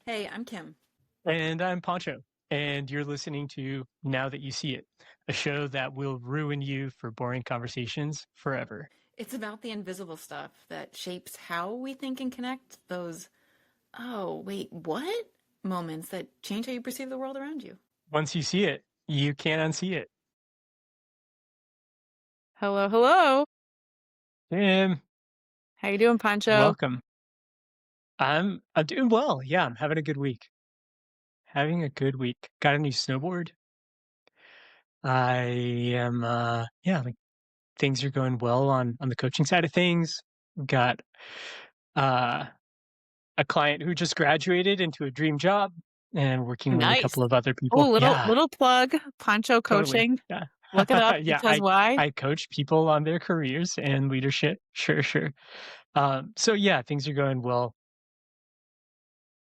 Hey, I'm Kim. And I'm Pancho, and you're listening to Now That You See It, a show that will ruin you for boring conversations forever. It's about the invisible stuff that shapes how we think and connect those, oh, wait, what? Moments that change how you perceive the world around you. Once you see it, you can't unsee it. Hello, hello. Tim, How you doing, Pancho? welcome. I'm doing well. Yeah, I'm having a good week. Having a good week. Got a new snowboard. I am like things are going well on the coaching side of things. Got uh a client who just graduated into a dream job and working with a Nice. couple of other Oh, people. little Yeah, little plug, Pancho totally. Coaching. Yeah. Look it up Yeah, because why? I coach people on their careers and leadership. Sure, sure. So yeah, things are going well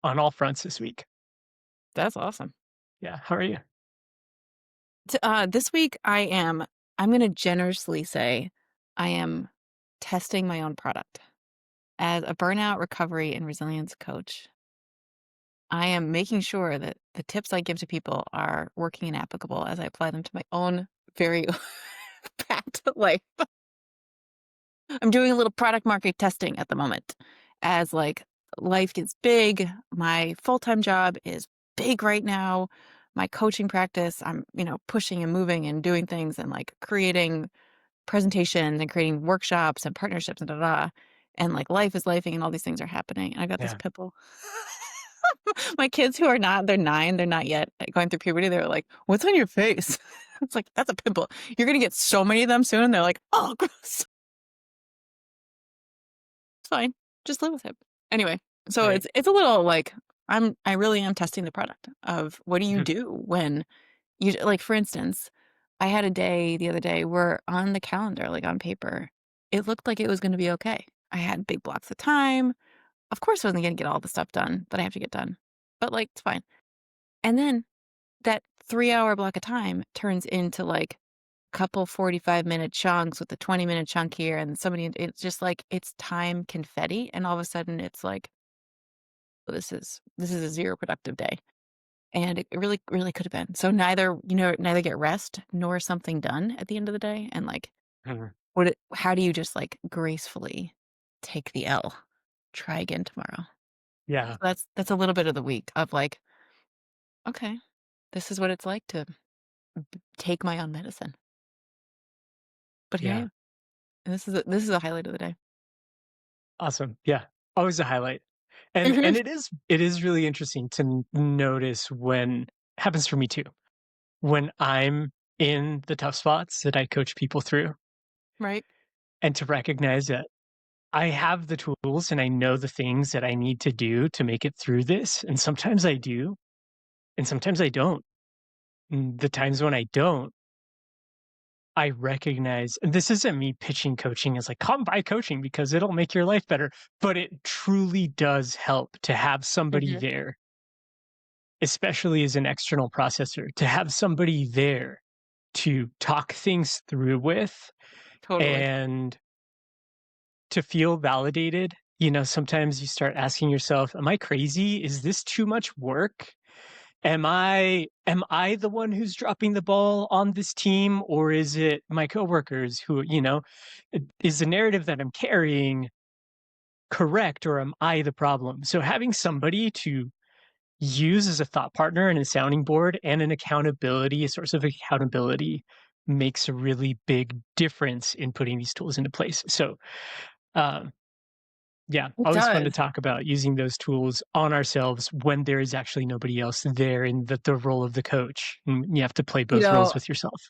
on all fronts this week. That's awesome. Yeah. How are you? This week I'm going to generously say I am testing my own product as a burnout recovery and resilience coach. I am making sure that the tips I give to people are working and applicable as I apply them to my own very packed life. I'm doing a little product market testing at the moment as like life gets big. My full-time job is big right now. My coaching practice, I'm, pushing and moving and doing things and like creating presentations and creating workshops and partnerships and da da. And like life is lifing and all these things are happening. And I got this Yeah. pimple. My kids who are not, they're 9, they're not yet going through puberty. They're like, "What's on your face?" It's like, "That's a pimple. You're gonna get so many of them soon." They're like, "Oh, gross." It's fine. Just live with it. Anyway, so Right. it's a little like I really am testing the product of what do you Mhm. do when you like, for instance, I had a day the other day where on the calendar, like on paper, it looked like it was going to be okay. I had big blocks of time. Of course, I wasn't going to get all the stuff done that I have to get done, but like it's fine. And then that 3-hour block of time turns into like couple 45-minute chunks with a 20-minute chunk here and somebody it's just like it's time confetti and all of a sudden it's like, "Well, this is a zero productive day." And it really, really could have been. So neither get rest nor something done at the end of the day. And like Mhm. how do you just like gracefully take the L? Try again tomorrow. Yeah. So that's a little bit of the week of like, okay, this is what it's like to take my own medicine. But here I Yeah. am. And this is a highlight of the day. Awesome. Yeah. Always a highlight. And it is really interesting to notice when happens for me too. When I'm in the tough spots that I coach people through Right? and to recognize that I have the tools and I know the things that I need to do to make it through this. And sometimes I do, and sometimes I don't. And the times when I don't, I recognize, and this isn't me pitching coaching as like, come buy coaching because it'll make your life better. But it truly does help to have somebody Mhm. there, especially as an external processor, to have somebody there to talk things through with Totally. and to feel validated. Sometimes you start asking yourself, am I crazy? Is this too much work? Am I the one who's dropping the ball on this team, or is it my coworkers who, is the narrative that I'm carrying correct, or am I the problem? So having somebody to use as a thought partner and a sounding board and an accountability, a source of accountability, makes a really big difference in putting these tools into place. So um, yeah, It always fun to does. talk about using those tools on ourselves when there is actually nobody else there in the role of the coach. And you have to play You both roles know, with yourself.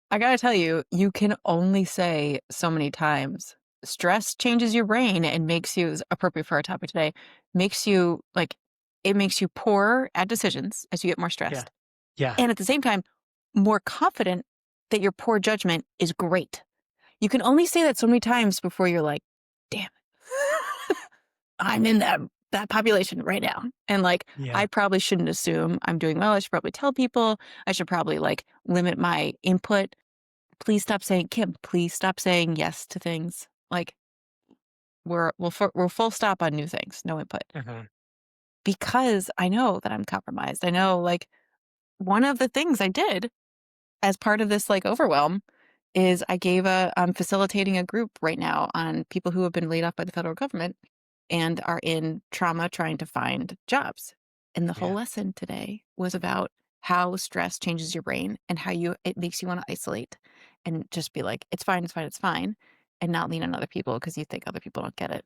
I gotta tell you, you can only say so many times. Stress changes your brain and makes you is appropriate for our topic today, makes you like it makes you poorer at decisions as you get more Yeah. stressed. Yeah. And at the same time, more confident that your poor judgment is great. You can only say that so many times before you're like, damn it. I'm in that population right now. And like I Yeah. probably shouldn't assume I'm doing well. I should probably tell people. I should probably like limit my input. Please stop saying, Kim, please stop saying yes to things. Like we're full stop on new things, no input. Mhm. because I know that I'm compromised. I know, like, one of the things I did as part of this, like, overwhelm is I'm facilitating a group right now on people who have been laid off by the federal government and are in trauma trying to find jobs. And the whole Yeah. lesson today was about how stress changes your brain and how it makes you want to isolate and just be like, it's fine, it's fine, it's fine, and not lean on other people because you think other people don't get it.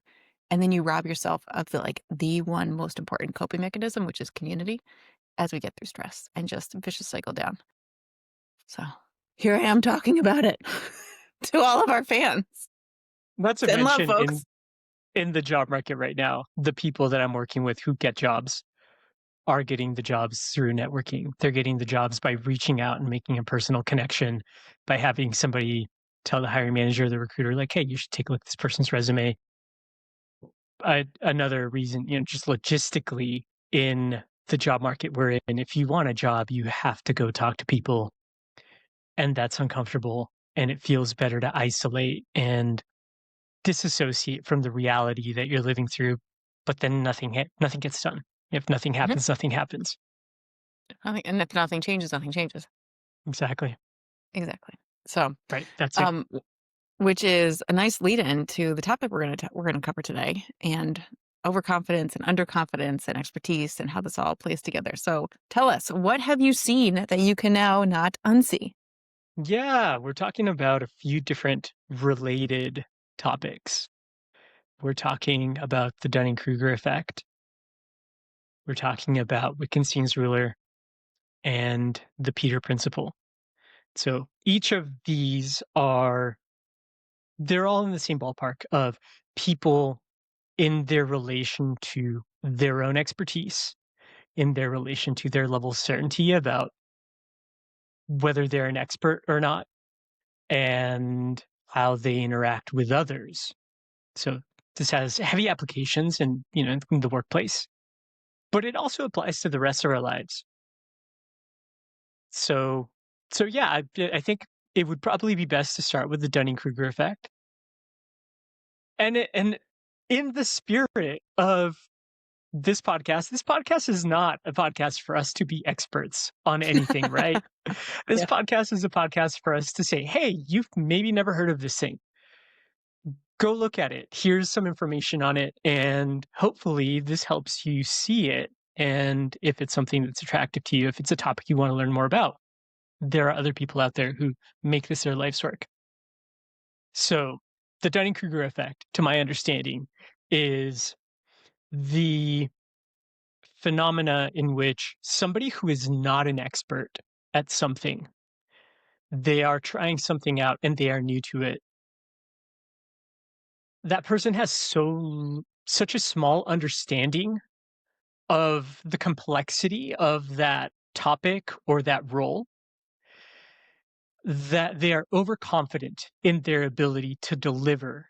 And then you rob yourself of the one most important coping mechanism, which is community, as we get through stress, and just vicious cycle down. So here I am talking about it to all of our fans. Not to Send love, mention folks. in the job market right now, the people that I'm working with who get jobs are getting the jobs through networking. They're getting the jobs by reaching out and making a personal connection, by having somebody tell the hiring manager or the recruiter, like, hey, you should take a look at this person's resume. Another reason, just logistically in the job market we're in, if you want a job, you have to go talk to people, and that's uncomfortable. And it feels better to isolate and disassociate from the reality that you're living through, but then nothing gets done. If nothing Mhm. happens, nothing happens. And if nothing changes, nothing changes. Exactly. Exactly. So, Right. That's it. Which is a nice lead in to the topic we're going to cover today, and overconfidence and underconfidence and expertise and how this all plays together. So tell us, what have you seen that you can now not unsee? Yeah, we're talking about a few different related topics. We're talking about the Dunning-Kruger effect. We're talking about Wittgenstein's ruler and the Peter principle. So each of these they're all in the same ballpark of people in their relation to their own expertise, in their relation to their level of certainty about whether they're an expert or not, and how they interact with others. So this has heavy applications in the workplace, but it also applies to the rest of our lives. So, yeah, I think it would probably be best to start with the Dunning-Kruger effect. And in the spirit of this podcast is not a podcast for us to be experts on anything, right? This Yeah. podcast is a podcast for us to say, hey, you've maybe never heard of this thing. Go look at it. Here's some information on it. And hopefully this helps you see it. And if it's something that's attractive to you, if it's a topic you want to learn more about, there are other people out there who make this their life's work. So the Dunning-Kruger effect, to my understanding, is the phenomena in which somebody who is not an expert at something, they are trying something out and they are new to it. That person has such a small understanding of the complexity of that topic or that role that they are overconfident in their ability to deliver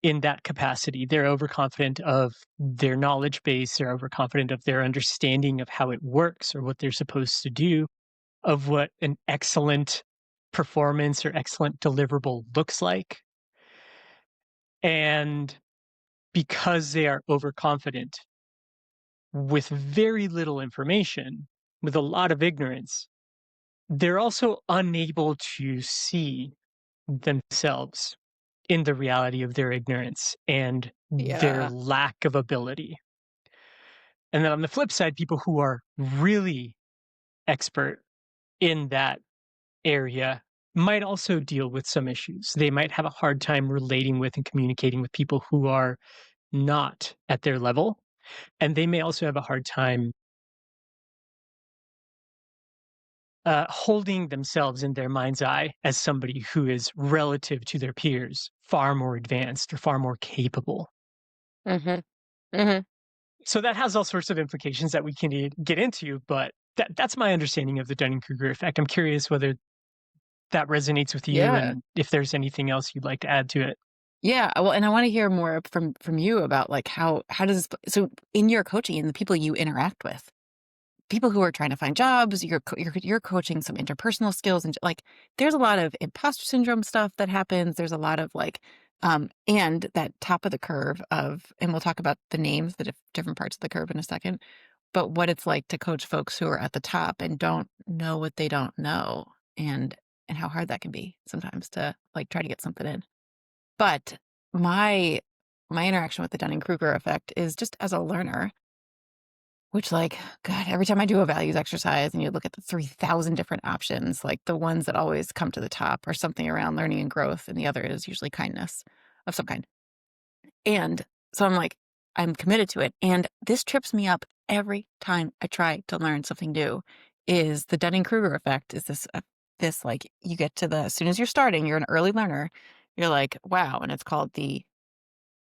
in that capacity. They're overconfident of their knowledge base, they're overconfident of their understanding of how it works or what they're supposed to do, of what an excellent performance or excellent deliverable looks like. And because they are overconfident with very little information, with a lot of ignorance, they're also unable to see themselves in the reality of their ignorance and their Yeah. lack of ability. And then on the flip side, people who are really expert in that area might also deal with some issues. They might have a hard time relating with and communicating with people who are not at their level. And they may also have a hard time holding themselves in their mind's eye as somebody who is relative to their peers far more advanced or far more capable. Mm-hmm. Mm-hmm. So that has all sorts of implications that we can get into, but that's my understanding of the Dunning-Kruger effect. I'm curious whether that resonates with you Yeah. and if there's anything else you'd like to add to it. Yeah. Well, and I want to hear more from you about, like, how does this, so in your coaching and the people you interact with, people who are trying to find jobs, you're coaching some interpersonal skills, and, like, there's a lot of imposter syndrome stuff that happens. There's a lot of, like, And that top of the curve and we'll talk about the names, the different parts of the curve in a second, but what it's like to coach folks who are at the top and don't know what they don't know, and how hard that can be sometimes to like try to get something in. But my interaction with the Dunning-Kruger effect is just as a learner, which like, God, every time I do a values exercise and you look at the 3,000 different options, like the ones that always come to the top are something around learning and growth, and the other is usually kindness of some kind. And so I'm like, I'm committed to it. And this trips me up every time I try to learn something new. Is the Dunning-Kruger effect? Is this like you get to as soon as you're starting, you're an early learner, you're like, wow, and it's called the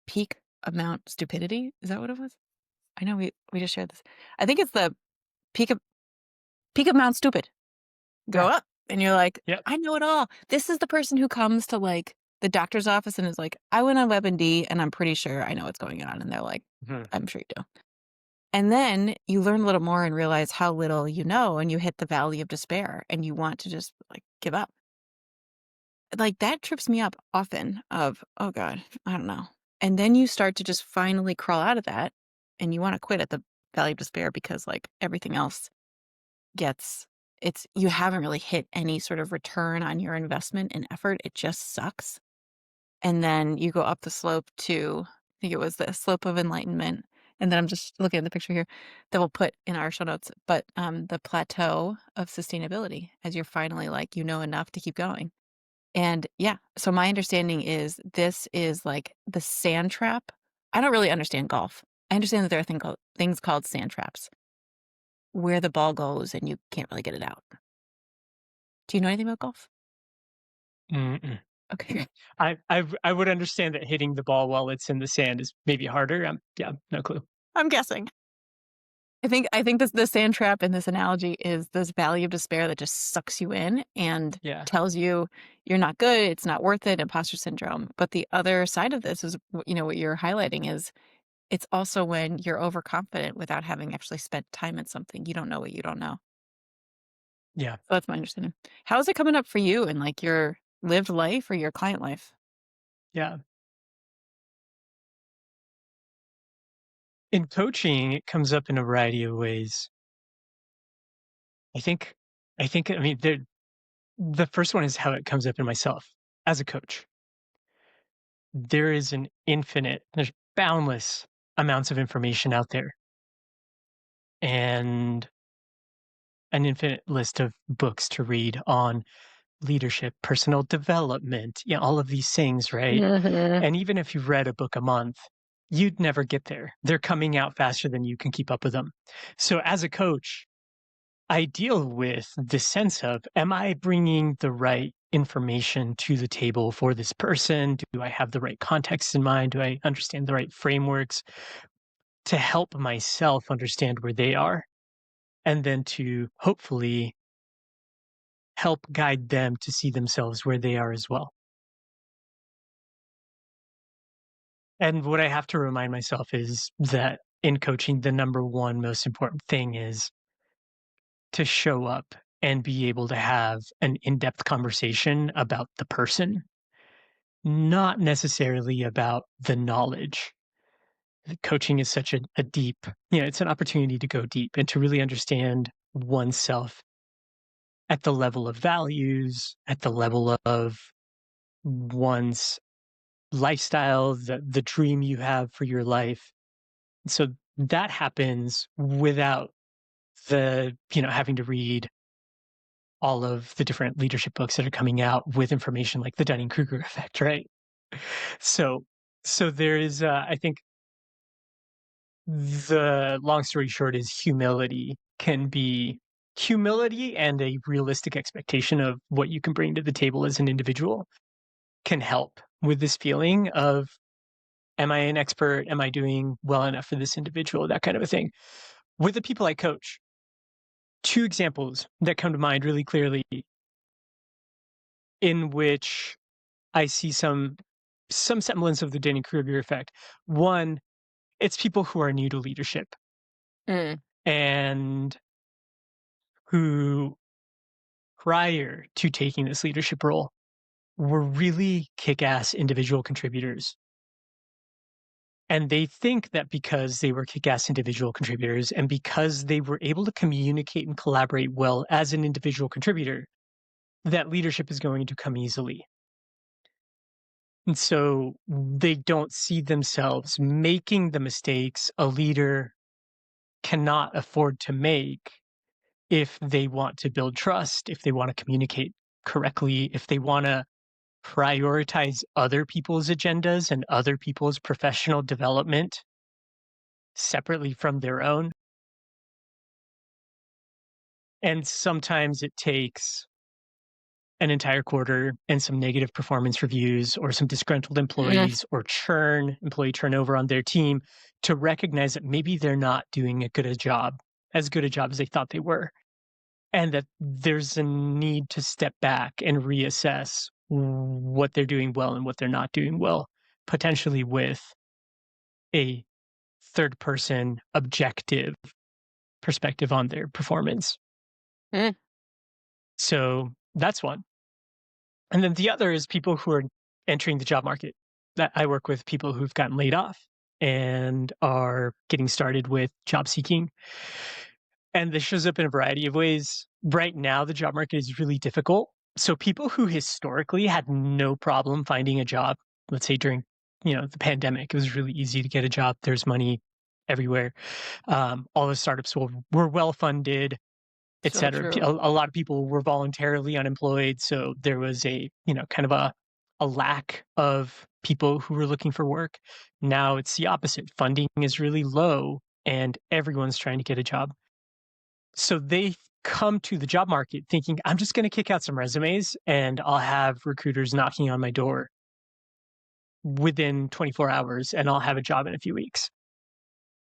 peak amount stupidity. Is that what it was? I know we just shared this. I think it's the peak amount stupid. Go Yeah. up, and you're like, Yep. I know it all. This is the person who comes to like the doctor's office and is like, I went on WebMD and I'm pretty sure I know what's going on. And they're like, I'm sure you do. And then you learn a little more and realize how little you know, and you hit the valley of despair and you want to just like give up. Like that trips me up often of, oh God, I don't know. And then you start to just finally crawl out of that and you want to quit at the valley of despair because like everything else you haven't really hit any sort of return on your investment and effort. It just sucks. And then you go up the slope to, I think it was the slope of enlightenment. And then I'm just looking at the picture here that we'll put in our show notes, but the plateau of sustainability as you're finally like, you know, enough to keep going. And yeah, so my understanding is this is like the sand trap. I don't really understand golf. I understand that there are things called sand traps where the ball goes and you can't really get it out. Do you know anything about golf? Mm-mm. Okay. I would understand that hitting the ball while it's in the sand is maybe harder. Yeah, no clue. I'm guessing. I think the sand trap in this analogy is this valley of despair that just sucks you in and Yeah. tells you you're not good, it's not worth it, imposter syndrome. But the other side of this is, you know, what you're highlighting is it's also when you're overconfident without having actually spent time in something. You don't know what you don't know. Yeah. So that's my understanding. How is it coming up for you in like your lived life or your client life? Yeah. In coaching, it comes up in a variety of ways. I think, I mean, the first one is how it comes up in myself as a coach. There's boundless amounts of information out there and an infinite list of books to read on leadership, personal development, all of these things, right? Mhm. And even if you've read a book a month, you'd never get there. They're coming out faster than you can keep up with them. So as a coach, I deal with the sense of, am I bringing the right information to the table for this person? Do I have the right context in mind? Do I understand the right frameworks to help myself understand where they are? And then to hopefully help guide them to see themselves where they are as well. And what I have to remind myself is that in coaching, the number one most important thing is to show up and be able to have an in-depth conversation about the person, not necessarily about the knowledge. Coaching is such a deep, it's an opportunity to go deep and to really understand oneself at the level of values, at the level of one's lifestyle, the dream you have for your life. So that happens without having to read all of the different leadership books that are coming out with information like the Dunning-Kruger effect, right? So, so there is, I think the long story short is humility and a realistic expectation of what you can bring to the table as an individual can help with this feeling of, am I an expert? Am I doing well enough for this individual? That kind of a thing. With the people I coach, two examples that come to mind really clearly in which I see some semblance of the Dunning-Kruger effect. One, it's people who are new to leadership Mm. and who, prior to taking this leadership role, were really kick-ass individual contributors. And they think that because they were kick-ass individual contributors and because they were able to communicate and collaborate well as an individual contributor, that leadership is going to come easily. And so they don't see themselves making the mistakes a leader cannot afford to make if they want to build trust, if they want to communicate correctly, if they want to prioritize other people's agendas and other people's professional development separately from their own. And sometimes it takes an entire quarter and some negative performance reviews or some disgruntled employees or employee turnover on their team to recognize that maybe they're not doing as good a job as they thought they were. And that there's a need to step back and reassess what they're doing well and what they're not doing well, potentially with a third person objective perspective on their performance. Mm. So that's one. And then the other is people who are entering the job market. That I work with people who've gotten laid off and are getting started with job seeking. And this shows up in a variety of ways. Right now, the job market is really difficult. So people who historically had no problem finding a job, let's say during, the pandemic, it was really easy to get a job. There's money everywhere. All the startups were well funded, et So cetera. true. A lot of people were voluntarily unemployed. So there was kind of a lack of people who were looking for work. Now it's the opposite. Funding is really low and everyone's trying to get a job. So they come to the job market thinking, I'm just going to kick out some resumes and I'll have recruiters knocking on my door within 24 hours and I'll have a job in a few weeks.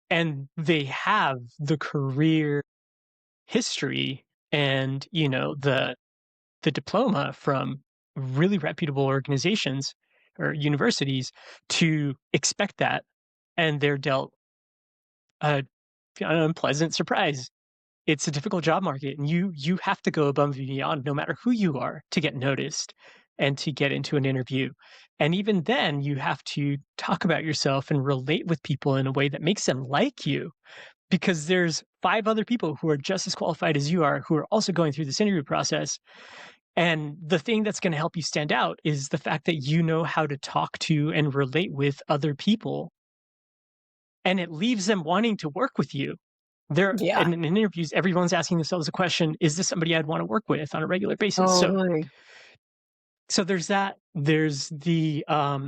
And they have the career history and, the diploma from really reputable organizations or universities to expect that. And they're dealt an unpleasant surprise. It's a difficult job market, and you have to go above and beyond, no matter who you are, to get noticed and to get into an interview. And even then, you have to talk about yourself and relate with people in a way that makes them like you, because there's 5 other people who are just as qualified as you are, who are also going through this interview process. And the thing that's going to help you stand out is the fact that you know how to talk to and relate with other people. And it leaves them wanting to work with you. Yeah. In interviews, everyone's asking themselves a question: is this somebody I'd want to work with on a regular basis? Totally. So there's that. There's the I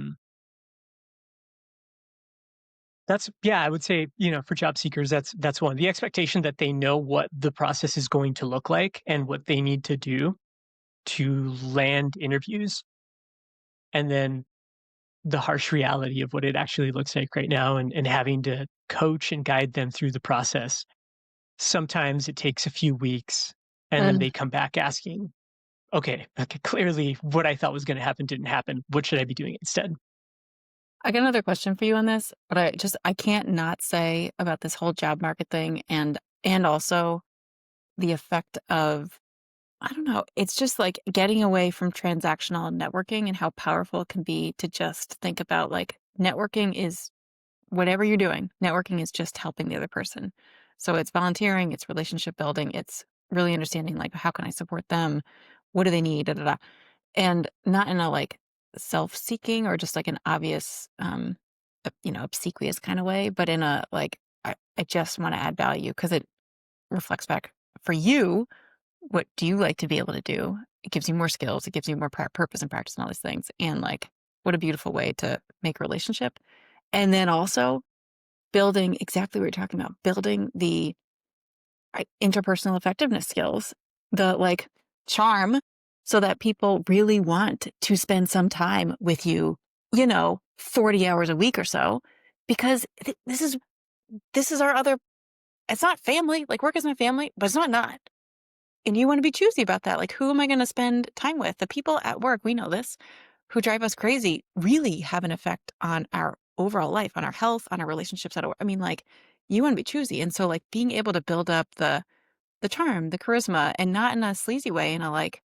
would say, for job seekers, that's one. The expectation that they know what the process is going to look like and what they need to do to land interviews. And then the harsh reality of what it actually looks like right now and having to coach and guide them through the process. Sometimes it takes a few weeks and then they come back asking, okay, clearly what I thought was going to happen didn't happen. What should I be doing instead? I got another question for you on this, but I can't not say about this whole job market thing and also the effect of, I don't know, it's just like getting away from transactional networking and how powerful it can be to just think about like networking is whatever you're doing. Networking is just helping the other person. So it's volunteering, it's relationship building, it's really understanding like how can I support them? What do they need? Da, da, da. And not in a like self-seeking or just like an obvious obsequious kind of way, but in a like I just want to add value because it reflects back for you. What do you like to be able to do? It gives you more skills, it gives you more purpose and practice and all these things. And like what a beautiful way to make a relationship. And then also building exactly what you're talking about, building the interpersonal effectiveness skills, the like charm, so that people really want to spend some time with you, 40 hours a week or so, because this is our other, it's not family, like work is my family, but it's not. And you want to be choosy about that. Like, who am I going to spend time with? The people at work, we know this, who drive us crazy really have an effect on our overall life, on our health, on our relationships at work. I mean, like, you want to be choosy. And so like being able to build up the charm, the charisma, and not in a sleazy way, in a like,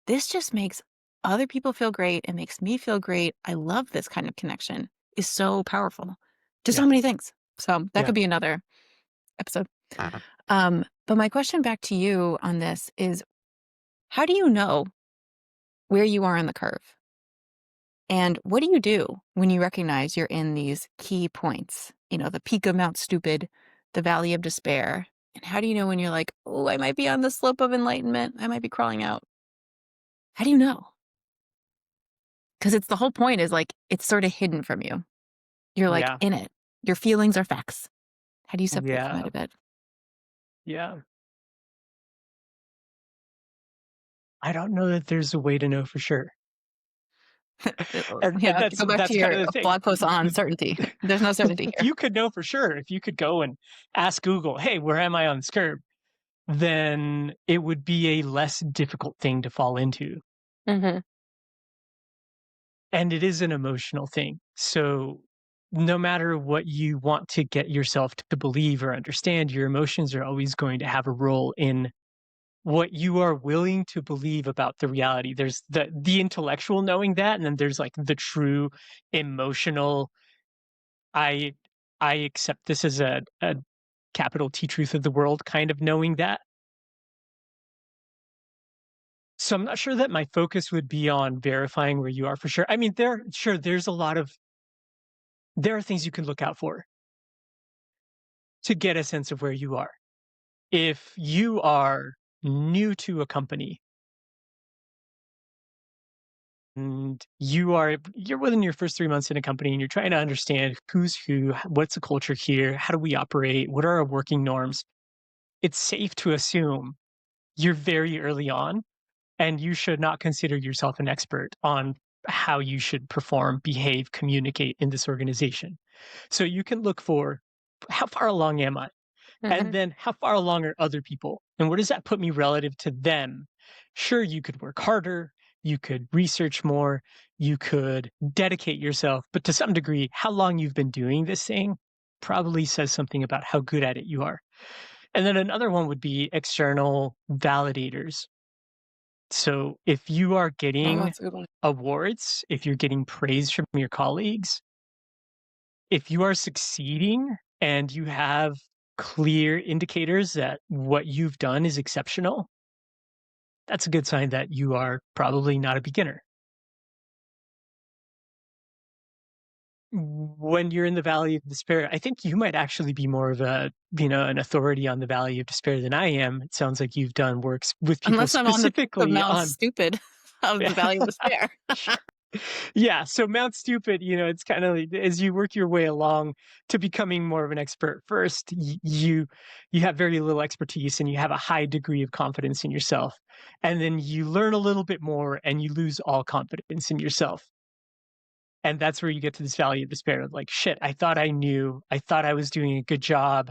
this just makes other people feel great. It makes me feel great. I love this kind of connection is so powerful to so Yeah. many things. So that Yeah. could be another episode. But my question back to you on this is, how do you know where you are on the curve? And what do you do when you recognize you're in these key points? You know, the peak of Mount Stupid, the valley of despair. And how do you know when you're like, oh, I might be on the slope of enlightenment. I might be crawling out. How do you know? Because it's the whole point is like, it's sort of hidden from you. You're like Yeah. in it. Your feelings are facts. How do you separate from Yeah. that a bit? Yeah. I don't know that there's a way to know for sure. And Yeah, to go back to that's kind your of the thing. blog post on certainty. There's no certainty here. You could know for sure if you could go and ask Google, hey, where am I on this curve? Then it would be a less difficult thing to fall into. Mm-hmm. And it is an emotional thing. So no matter what you want to get yourself to believe or understand, your emotions are always going to have a role in what you are willing to believe about the reality. There's the intellectual knowing that, and then there's like the true emotional, I I accept this as a capital T truth of the world kind of knowing that. So I'm not sure that my focus would be on verifying where you are for sure. I mean, there's a lot of there are things you can look out for to get a sense of where you are. If you are new to a company and you're within your first 3 months in a company and you're trying to understand who's who, what's the culture here, how do we operate, what are our working norms, it's safe to assume you're very early on and you should not consider yourself an expert on how you should perform, behave, communicate in this organization. So you can look for how far along am I? And Mm-hmm. then how far along are other people? And where does that put me relative to them? Sure, you could work harder, you could research more, you could dedicate yourself, but to some degree, how long you've been doing this thing probably says something about how good at it you are. And then another one would be external validators. So if you are Oh, getting that's a good one. awards, if you're getting praise from your colleagues, if you are succeeding and you have clear indicators that what you've done is exceptional, that's a good sign that you are probably not a beginner. When you're in the valley of despair, I think you might actually be more of an authority on the valley of despair than I am. It sounds like you've done works with people Unless I'm on the peak of specifically Mount on Stupid of the Valley of Despair. Sure. Yeah, so Mount Stupid, it's kind of like, as you work your way along to becoming more of an expert. First, you have very little expertise and you have a high degree of confidence in yourself. And then you learn a little bit more and you lose all confidence in yourself. And that's where you get to this valley of despair of like, shit, I thought I knew, I thought I was doing a good job.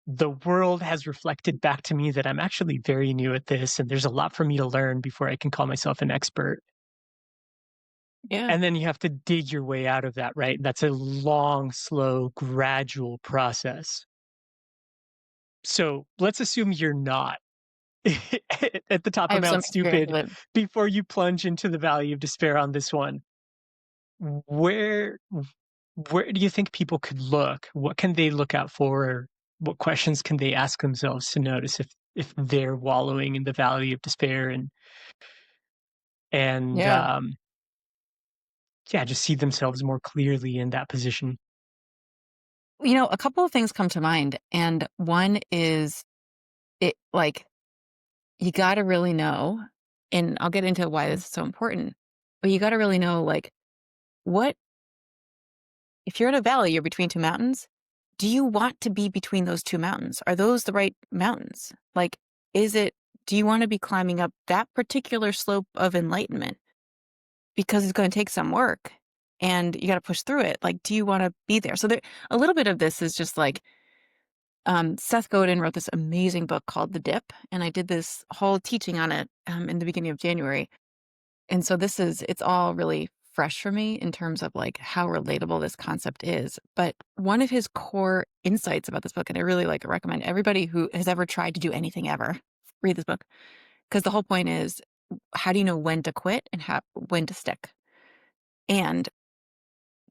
The world has reflected back to me that I'm actually very new at this and there's a lot for me to learn before I can call myself an expert. Yeah. And then you have to dig your way out of that, right? That's a long, slow, gradual process. So let's assume you're not at the top I of have some Mount experience Stupid with it. before you plunge into the valley of despair on this one. Where where do you think people could look? What can they look out for? What questions can they ask themselves to notice if they're wallowing in the valley of despair and Yeah. yeah, just see themselves more clearly in that position. You know, a couple of things come to mind. And one is it like, you got to really know, and I'll get into why this is so important, but you got to really know, like, what, if you're in a valley, you're between two mountains. Do you want to be between those two mountains? Are those the right mountains? Like, do you want to be climbing up that particular slope of enlightenment? Because it's going to take some work and you got to push through it. Like, do you want to be there? So there, a little bit of this is just like, Seth Godin wrote this amazing book called The Dip, and I did this whole teaching on it in the beginning of January. And so it's all really fresh for me in terms of like how relatable this concept is. But one of his core insights about this book, and I really like recommend everybody who has ever tried to do anything ever, read this book. Because the whole point is how do you know when to quit and when to stick? And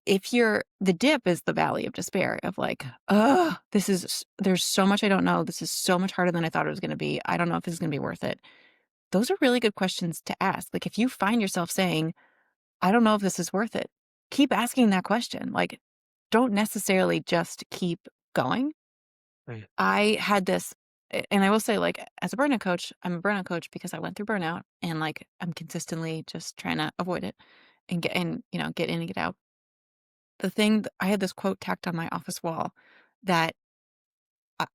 if the dip is the valley of despair of like, oh, there's so much I don't know. This is so much harder than I thought it was going to be. I don't know if this is going to be worth it. Those are really good questions to ask. Like if you find yourself saying, I don't know if this is worth it, keep asking that question. Like, don't necessarily just keep going. Right. I had this, and I will say, like, as a burnout coach, I'm a burnout coach because I went through burnout and like I'm consistently just trying to avoid it and get in and get out. I had this quote tacked on my office wall that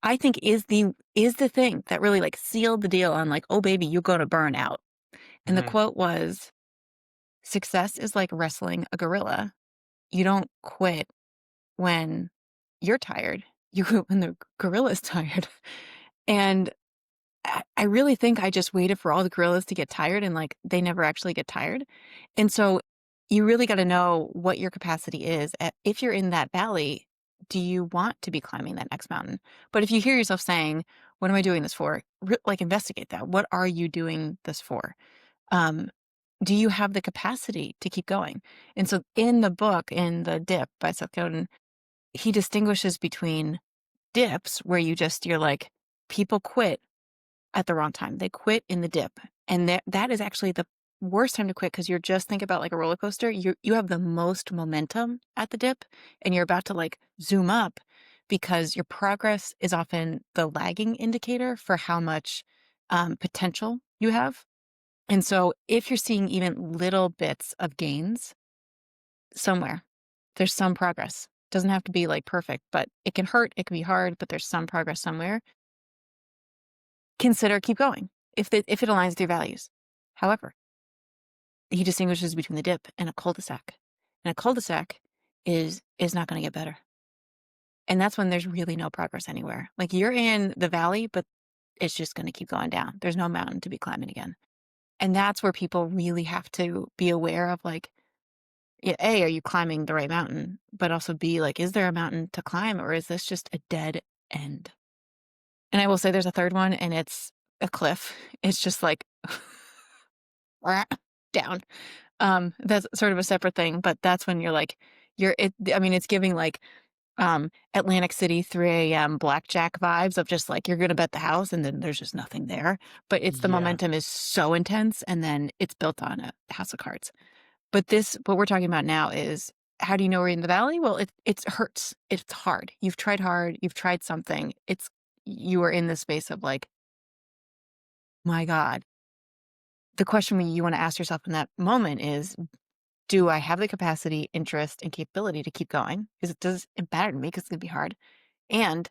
I think is the thing that really like sealed the deal on like, oh baby, you're gonna burn out. And the Mhm. quote was, success is like wrestling a gorilla. You don't quit when you're tired. You quit when the gorilla's tired. And I really think I just waited for all the gorillas to get tired and like they never actually get tired. And so you really got to know what your capacity is. If you're in that valley, do you want to be climbing that next mountain? But if you hear yourself saying, what am I doing this for? Like investigate that. What are you doing this for? Um, do you have the capacity to keep going? And so in the book, in The Dip by Seth Godin, he distinguishes between dips where you're like, people quit at the wrong time. They quit in the dip. And that is actually the worst time to quit because you're just think about like a roller coaster. You have the most momentum at the dip and you're about to like zoom up because your progress is often the lagging indicator for how much potential you have. And so if you're seeing even little bits of gains somewhere, there's some progress. Doesn't have to be like perfect, but it can hurt, it can be hard, but there's some progress somewhere. Consider keep going if it aligns with your values. However, he distinguishes between the dip and a cul-de-sac. And a cul-de-sac is not going to get better. And that's when there's really no progress anywhere. Like you're in the valley, but it's just going to keep going down. There's no mountain to be climbing again. And that's where people really have to be aware of like, A, are you climbing the right mountain? But also B, like, is there a mountain to climb or is this just a dead end? And I will say there's a third one and it's a cliff. It's just like down. That's sort of a separate thing, but that's when you're like, it's giving like Atlantic City 3 a.m. blackjack vibes of just like you're gonna bet the house and then there's just nothing there. But it's the Yeah. momentum is so intense and then it's built on a house of cards. But what we're talking about now is how do you know we're in the valley? Well, it hurts. It's hard. You've tried hard. You've tried something. You are in this space of like, my God. The question you want to ask yourself in that moment is, do I have the capacity, interest, and capability to keep going? Because it doesn't matter to me because it's going to be hard. And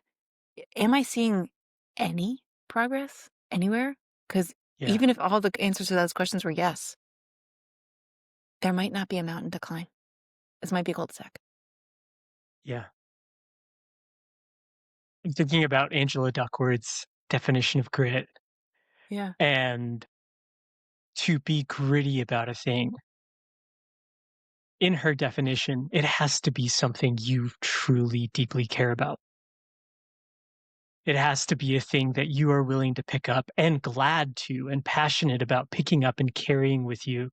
am I seeing any progress anywhere? Because Yeah. even if all the answers to those questions were yes, there might not be a mountain to climb. This might be a cul-de-sac. Yeah. I'm thinking about Angela Duckworth's definition of grit Yeah. and to be gritty about a thing. In her definition, it has to be something you truly deeply care about. It has to be a thing that you are willing to pick up and glad to and passionate about picking up and carrying with you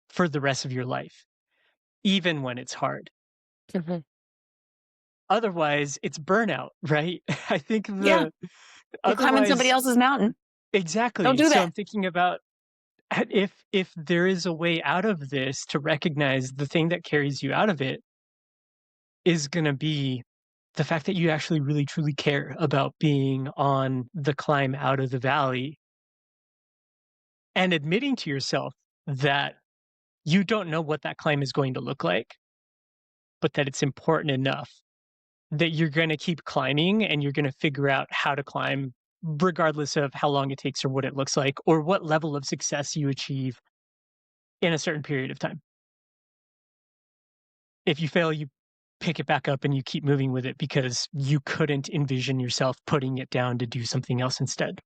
for the rest of your life, even when it's hard. Mhm. Otherwise, it's burnout, right? I think Yeah. You're climbing somebody otherwise, else's mountain. Don't exactly. do So that. I'm thinking about if there is a way out of this to recognize the thing that carries you out of it is going to be the fact that you actually really truly care about being on the climb out of the valley and admitting to yourself that you don't know what that climb is going to look like, but that it's important enough that you're going to keep climbing and you're going to figure out how to climb regardless of how long it takes or what it looks like or what level of success you achieve in a certain period of time. If you fail, you pick it back up and you keep moving with it because you couldn't envision yourself putting it down to do something else instead.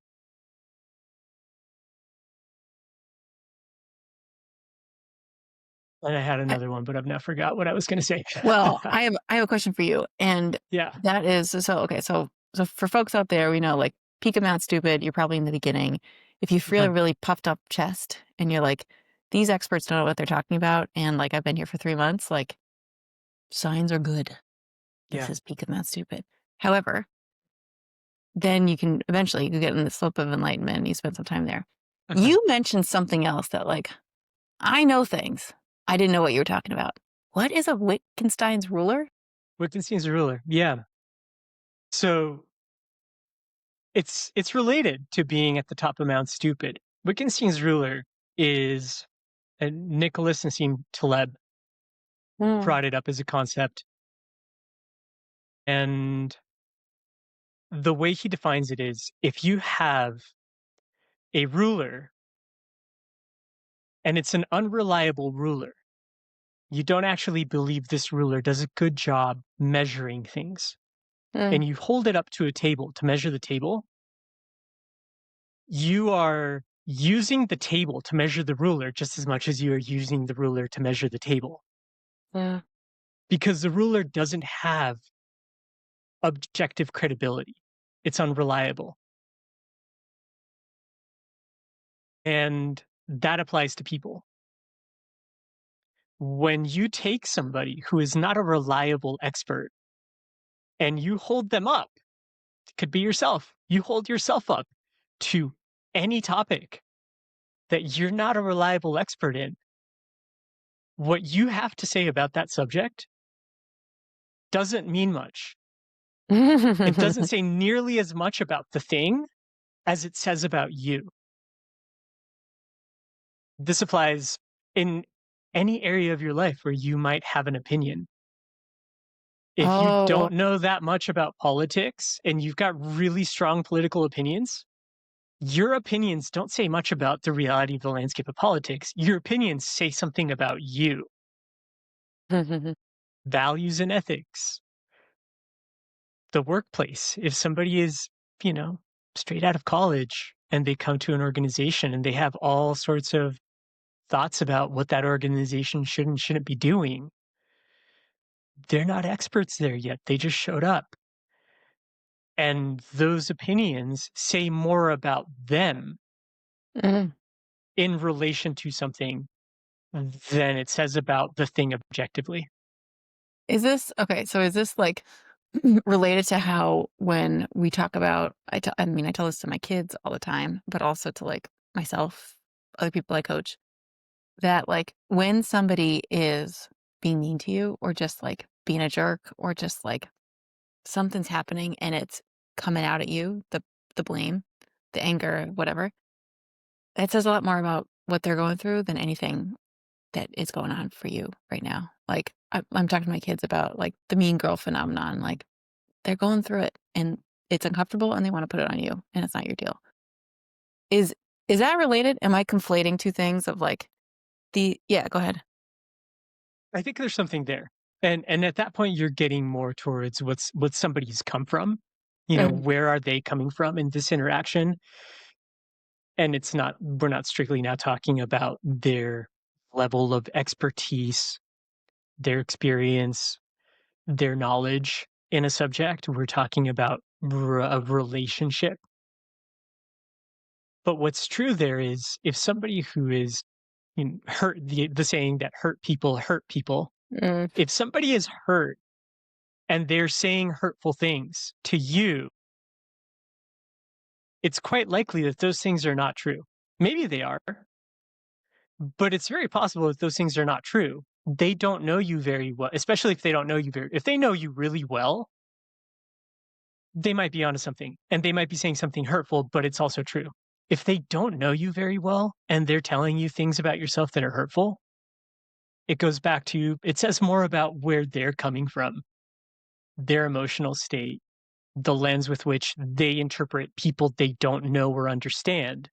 And I had I, another one, but I've now forgot what I was going to say. well, I have a question for you, and Yeah. that is so okay. So for folks out there, we know like peak amount stupid. You're probably in the beginning. If you feel a Mhm. really puffed up chest and you're like, these experts don't know what they're talking about, and like I've been here for 3 months, like signs are good. This Yeah. is peak of Mad Stupid. However, then you can eventually you get in the slope of enlightenment and you spend some time there. Uh-huh. You mentioned something else that like I know things. I didn't know what you were talking about. What is a Wittgenstein's ruler? Wittgenstein's a ruler. Yeah. So it's related to being at the top of Mount Stupid. Wittgenstein's ruler is Nicholas Nassim Taleb Mm. brought it up as a concept, and the way he defines it is if you have a ruler and it's an unreliable ruler, you don't actually believe this ruler does a good job measuring things, Mm. and you hold it up to a table to measure the table, you are using the table to measure the ruler just as much as you are using the ruler to measure the table. Yeah. Because the ruler doesn't have objective credibility. It's unreliable. And that applies to people. When you take somebody who is not a reliable expert and you hold them up, it could be yourself, you hold yourself up to any topic that you're not a reliable expert in, what you have to say about that subject doesn't mean much. It doesn't say nearly as much about the thing as it says about you. This applies in any area of your life where you might have an opinion. If you Oh. don't know that much about politics and you've got really strong political opinions, your opinions don't say much about the reality of the landscape of politics. Your opinions say something about you, values and ethics, the workplace. If somebody is, you know, straight out of college and they come to an organization and they have all sorts of thoughts about what that organization should and shouldn't be doing, they're not experts there yet. They just showed up. And those opinions say more about them Mm. in relation to something than it says about the thing objectively. Is this okay? So is this like related to how when we talk about I mean I tell this to my kids all the time, but also to like myself, other people I coach, that like when somebody is being mean to you or just like being a jerk or just like something's happening and it's coming out at you, the blame, the anger, whatever, it says a lot more about what they're going through than anything that is going on for you right now. Like I'm talking to my kids about like the mean girl phenomenon. Like they're going through it and it's uncomfortable and they want to put it on you and it's not your deal. Is is that related? Am I conflating two things of like yeah, go ahead. I think there's something there. And at that point you're getting more towards what somebody's come from. You know, Mm. where are they coming from in this interaction? And we're not strictly now talking about their level of expertise, their experience, their knowledge in a subject. We're talking about a relationship. But what's true there is if somebody who is hurt, the saying that hurt people, Mm. if somebody is hurt and they're saying hurtful things to you, it's quite likely that those things are not true. Maybe they are, but it's very possible that those things are not true. They don't know you very well, especially if they don't know you if they know you really well, they might be onto something and they might be saying something hurtful, but it's also true. If they don't know you very well and they're telling you things about yourself that are hurtful, it goes back to, it says more about where they're coming from, their emotional state, the lens with which they interpret people they don't know or understand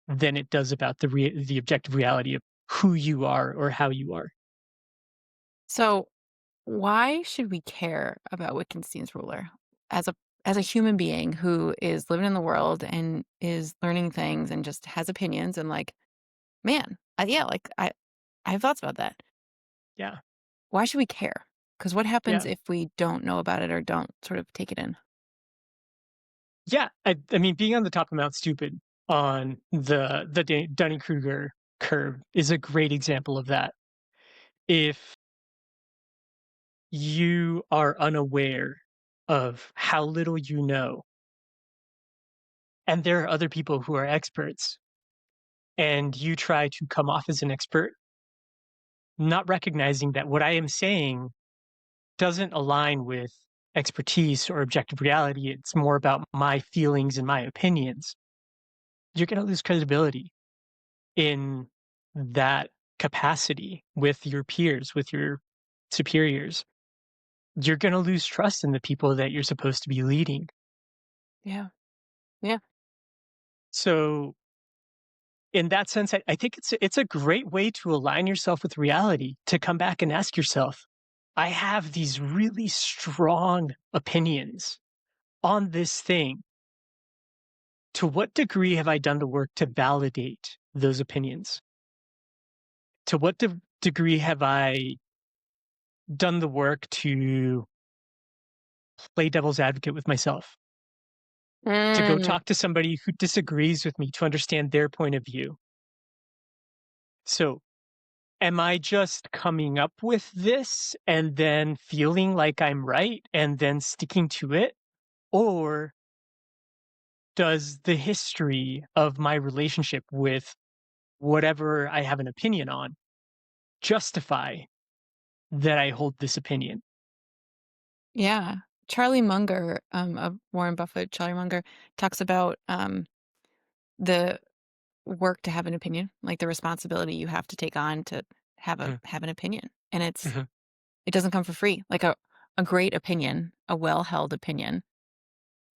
than it does about the objective reality of who you are or how you are. So why should we care about Wittgenstein's ruler as a human being who is living in the world and is learning things and just has opinions and like, man, yeah, like I have thoughts about that. Yeah. Why should we care? Because what happens Yeah. if we don't know about it or don't sort of take it in? Yeah. I mean, being on the top of Mount Stupid on the Dunning-Kruger curve is a great example of that. If you are unaware of how little you know, and there are other people who are experts, and you try to come off as an expert, not recognizing that what I am saying doesn't align with expertise or objective reality, it's more about my feelings and my opinions, you're going to lose credibility in that capacity with your peers, with your superiors. You're going to lose trust in the people that you're supposed to be leading. Yeah. Yeah. So, in that sense, I think it's a great way to align yourself with reality, to come back and ask yourself, I have these really strong opinions on this thing. To what degree have I done the work to validate those opinions? To what degree have I done the work to play devil's advocate with myself? To go Mm, talk to somebody who disagrees with me to understand their point of view? So, am I just coming up with this and then feeling like I'm right and then sticking to it? Or does the history of my relationship with whatever I have an opinion on justify that I hold this opinion? yeah. Charlie Munger, of Warren Buffett, Charlie Munger talks about the work to have an opinion, like the responsibility you have to take on to Mhm, have an opinion. And mhm. it doesn't come for free. Like a great opinion, a well-held opinion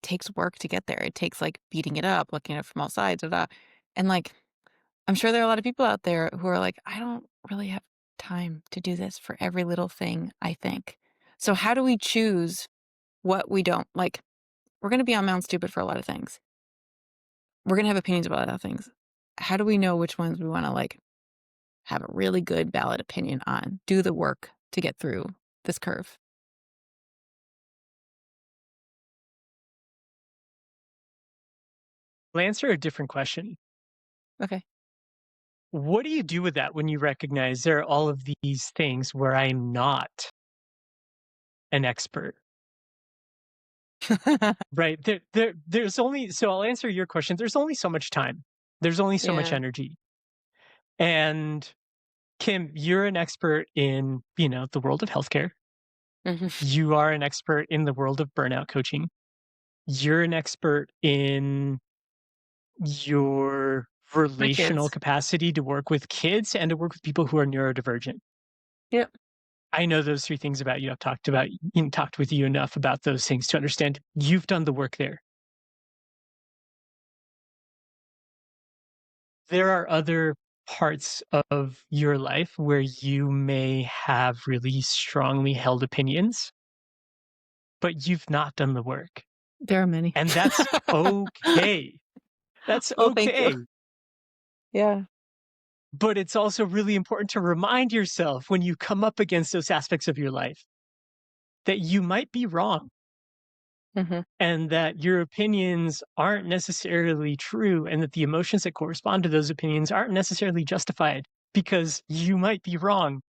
takes work to get there. It takes like beating it up, looking at it from all sides, and like I'm sure there are a lot of people out there who are like, I don't really have time to do this for every little thing I think. So how do we choose what we don't like? We're going to be on Mount Stupid for a lot of things. We're going to have opinions about other things. How do we know which ones we want to like have a really good, valid opinion on? Do the work to get through this curve. I'll answer a different question. Okay. What do you do with that when you recognize there are all of these things where I'm not an expert? Right. There's only, so I'll answer your question. There's only so much time. There's only so much Yeah. energy. And Kim, you're an expert in, you know, the world of healthcare. Mhm. You are an expert in the world of burnout coaching. You're an expert in your My relational kids. capacity to work with kids and to work with people who are neurodivergent. Yep. I know those three things about you. I've talked with you enough about those things to understand you've done the work there. There are other parts of your life where you may have really strongly held opinions, but you've not done the work. There are many. And that's okay. That's Oh, thank you. okay. Yeah. But it's also really important to remind yourself when you come up against those aspects of your life that you might be wrong Mhm. and that your opinions aren't necessarily true and that the emotions that correspond to those opinions aren't necessarily justified because you might be wrong.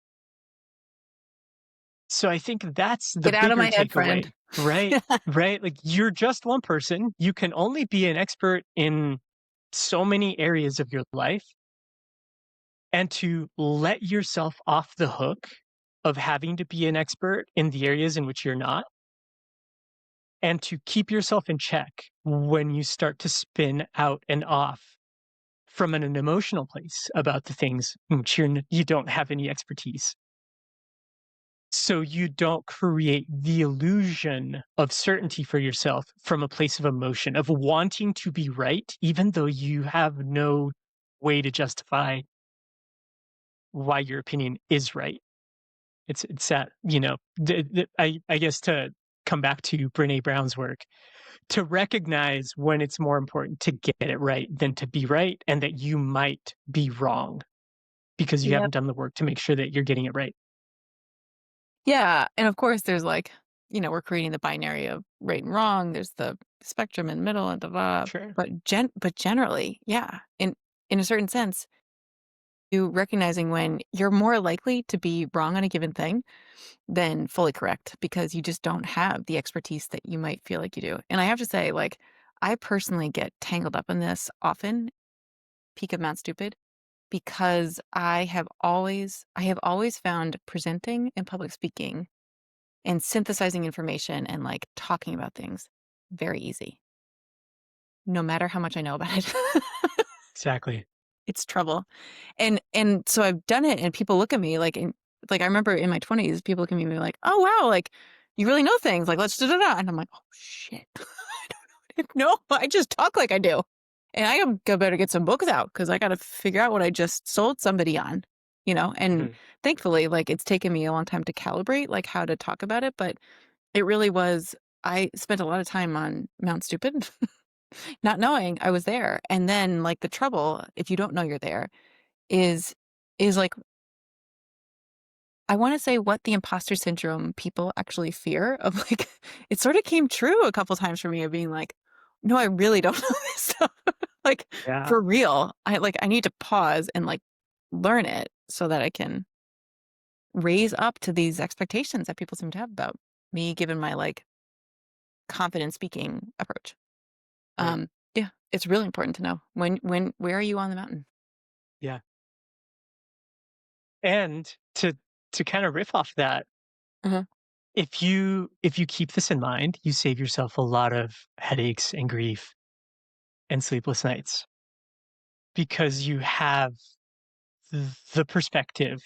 So I think that's the Get out of bigger my head, friend. takeaway, right? Right? Like you're just one person. You can only be an expert in so many areas of your life. And to let yourself off the hook of having to be an expert in the areas in which you're not, and to keep yourself in check when you start to spin out and off from an emotional place about the things in which you don't have any expertise. So you don't create the illusion of certainty for yourself from a place of emotion, of wanting to be right, even though you have no way to justify why your opinion is right. It's that, you know, I guess to come back to Brené Brown's work, to recognize when it's more important to get it right than to be right, and that you might be wrong because you Yep. haven't done the work to make sure that you're getting it right. Yeah, and of course there's like, we're creating the binary of right and wrong. There's the spectrum in the middle and blah, blah. Sure. But generally, yeah, in a certain sense, recognizing when you're more likely to be wrong on a given thing than fully correct because you just don't have the expertise that you might feel like you do. And I have to say, like, I personally get tangled up in this often, peak of Mount Stupid, because I have always found presenting and public speaking and synthesizing information and like talking about things very easy, no matter how much I know about it. Exactly. It's trouble. And so I've done it and people look at me like I remember in my 20s, people look at me and be like, "Oh wow, like you really know things. Like let's da da da." And I'm like, "Oh shit." I don't know. No, I just talk like I do. And I better get some books out because I got to figure out what I just sold somebody on, you know? And thankfully, like it's taken me a long time to calibrate like how to talk about it, but it really was, I spent a lot of time on Mount Stupid, not knowing I was there. And then like the trouble, if you don't know you're there, is like I want to say what the imposter syndrome people actually fear of like it sort of came true a couple times for me of being like, no, I really don't know this stuff. Like Yeah. for real. I need to pause and like learn it so that I can raise up to these expectations that people seem to have about me given my like confident speaking approach. Right. Yeah, it's really important to know where are you on the mountain? Yeah. And to kind of riff off that, Uh-huh. if you keep this in mind, you save yourself a lot of headaches and grief and sleepless nights because you have the perspective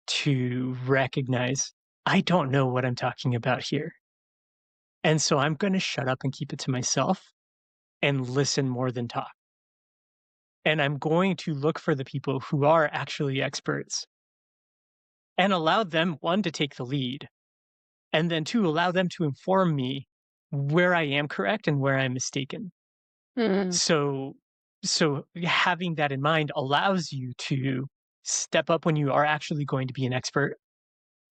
to recognize I don't know what I'm talking about here. And so I'm going to shut up and keep it to myself and listen more than talk. And I'm going to look for the people who are actually experts and allow them, one, to take the lead, and then two, allow them to inform me where I am correct and where I'm mistaken. Mm. So having that in mind allows you to step up when you are actually going to be an expert.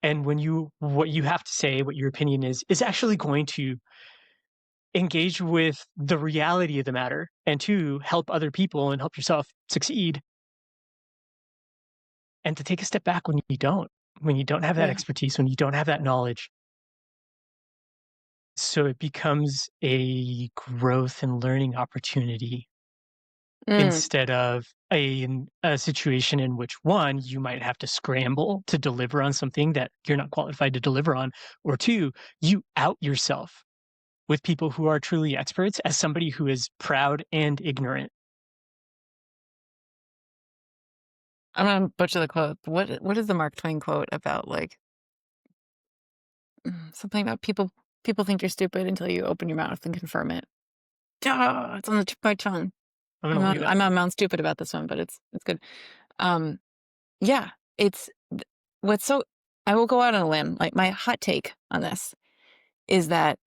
And when what you have to say, what your opinion is actually going to engage with the reality of the matter and to help other people and help yourself succeed. And to take a step back when you don't have that Yeah. expertise, when you don't have that knowledge. So it becomes a growth and learning opportunity Mm. instead of a situation in which, one, you might have to scramble to deliver on something that you're not qualified to deliver on, or two, you out yourself with people who are truly experts as somebody who is proud and ignorant. I'm gonna butcher the quote. What is the Mark Twain quote about like something about people think you're stupid until you open your mouth and confirm it. Ah, it's on the tip of my tongue. I'm gonna look it up. I'm on Mount Stupid about this one, but it's good. Yeah, it's what's so. I will go out on a limb. Like my hot take on this is that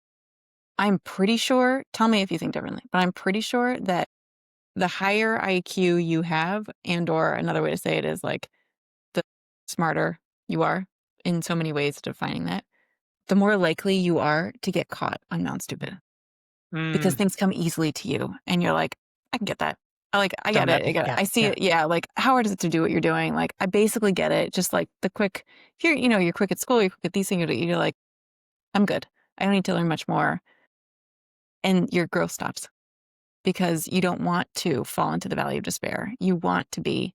I'm pretty sure. Tell me if you think differently, but I'm pretty sure that the higher IQ you have, and or another way to say it is like the smarter you are in so many ways defining that, the more likely you are to get caught on Mount Stupid because Mm, things come easily to you and you're like, I can get that. I done get that it. I get it. yeah, I see yeah. it. Yeah. Like, how hard is it to do what you're doing? Like, I basically get it. Just like the quick, if you're quick at school, you're quick at these things, you're like, I'm good. I don't need to learn much more. And your growth stops because you don't want to fall into the valley of despair. You want to be